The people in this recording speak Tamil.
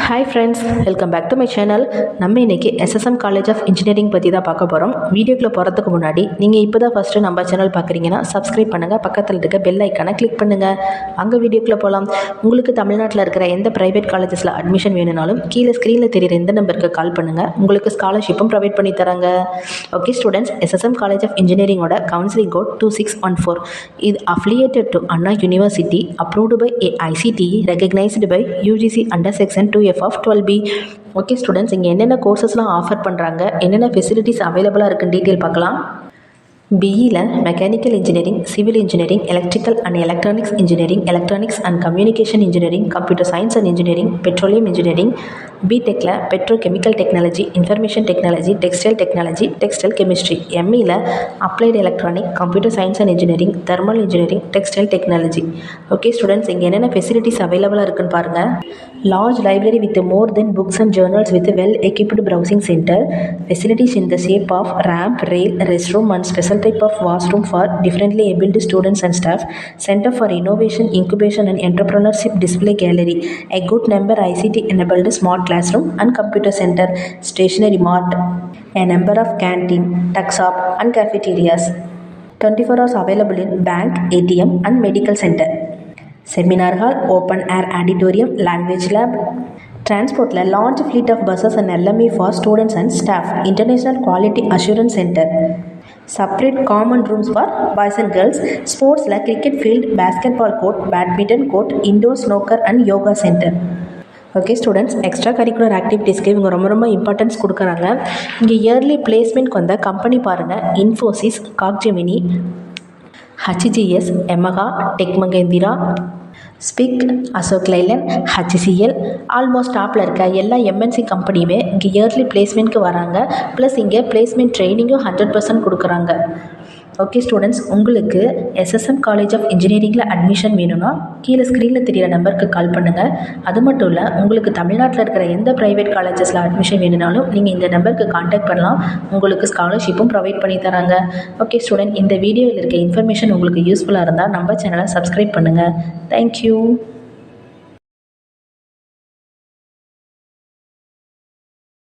Hi friends, welcome back to my channel. நம்ம இன்றைக்கி எஸ்எஸ்எம் காலேஜ் ஆஃப் இன்ஜினியரிங் பற்றி தான் பார்க்க போகிறோம். வீடியோக்குள்ளே போகிறதுக்கு முன்னாடி நீங்கள் இப்போ தான் ஃபஸ்ட்டு நம்ம சேனல் பார்க்குறீங்கன்னா சப்ஸ்கிரைப் பண்ணுங்கள், பக்கத்தில் இருக்க பெல் ஐக்கானை கிளிக் பண்ணுங்கள். அங்கே வீடியோக்குள்ளே போகலாம். உங்களுக்கு தமிழ்நாட்டில் இருக்கிற எந்த ப்ரைவேட் காலேஜஸில் அட்மிஷன் வேணுனாலும் கீழே ஸ்க்ரீனில் தெரியுற எந்த நம்பருக்கு கால் பண்ணுங்கள். உங்களுக்கு ஸ்காலர்ஷிப்பும் ப்ரொவைட் பண்ணி தராங்க. Okay students, SSM college of இன்ஜினியரிங்கோட கவுன்சிலிங் கோட் 2614. இது affiliated to Anna University, approved by AICTE, recognised by UGC under section 2F of 12B. Okay students, இங்கே என்னென்ன கோர்சஸ்லாம் ஆஃபர் பண்ணுறாங்க, என்னென்ன ஃபெசிலிட்டிஸ் அவைலபிளாக இருக்குன்னு டீட்டெயில் பார்க்கலாம். பிஇயில் mechanical engineering, civil engineering, electrical and electronics engineering, electronics and communication engineering, computer science and engineering, petroleum engineering. பிடெக்கில் petrochemical technology, information technology, textile technology, textile chemistry. எம்இயில் applied electronic, computer science and engineering, thermal engineering, textile technology. Okay students, இங்கே என்னென்ன ஃபெசிலிட்டிஸ் அவைலபிளாக இருக்குன்னு பாருங்கள். Large library with more than books and journals with a well-equipped browsing center. Facilities in the shape of ramp, rail, restroom and special type of washroom for differently abled students and staff. Center for Innovation, Incubation and Entrepreneurship Display Gallery. A good number ICT-enabled smart classroom and computer center. Stationery mart. A number of canteen, tuck shop and cafeterias. 24 hours available in bank, ATM and medical center. Seminar hall, open air auditorium, language lab. Transport la large fleet of buses and LME for students and staff. International Quality Assurance Center. Separate common rooms for boys and girls. Sports la cricket field, basketball court, badminton court, indoor snooker and yoga center. Okay students, extra curricular ஆக்டிவிட்டீஸ்க்கு இவங்க ரொம்ப இம்பார்ட்டன்ஸ் கொடுக்குறாங்க. இங்கே இயர்லி பிளேஸ்மெண்ட்க்கு வந்த கம்பெனி பாருங்கள். Infosys, Capgemini, HGS, Yamaha, Tech Mahindra, SPIC, Ashok Leyland, HCL. Almost டாப்பில் இருக்க எல்லா MNC கம்பெனியுமே இங்கே இயர்லி பிளேஸ்மெண்ட்க்கு வராங்க. ப்ளஸ் இங்கே பிளேஸ்மெண்ட் ட்ரைனிங்கும் 100% கொடுக்குறாங்க. ஓகே ஸ்டூடெண்ட்ஸ், உங்களுக்கு எஸ்எஸ்எம் காலேஜ் ஆஃப் இன்ஜினியரிங்கில் அட்மிஷன் வேணும்னா கீழே ஸ்க்ரீனில் தெரியிற நம்பருக்கு கால் பண்ணுங்கள். அது மட்டும் இல்லை, உங்களுக்கு தமிழ்நாட்டில் இருக்கிற எந்த ப்ரைவேட் காலேஜஸில் அட்மிஷன் வேணுனாலும் நீங்கள் இந்த நம்பருக்கு காண்டாக்ட் பண்ணலாம். உங்களுக்கு ஸ்காலர்ஷிப்பும் ப்ரொவைட் பண்ணி தராங்க. ஓகே ஸ்டூடெண்ட், இந்த வீடியோவில் இருக்க இன்ஃபர்மேஷன் உங்களுக்கு யூஸ்ஃபுல்லாக இருந்தால் நம்ம சேனலை சப்ஸ்கிரைப் பண்ணுங்கள். தேங்க்யூ.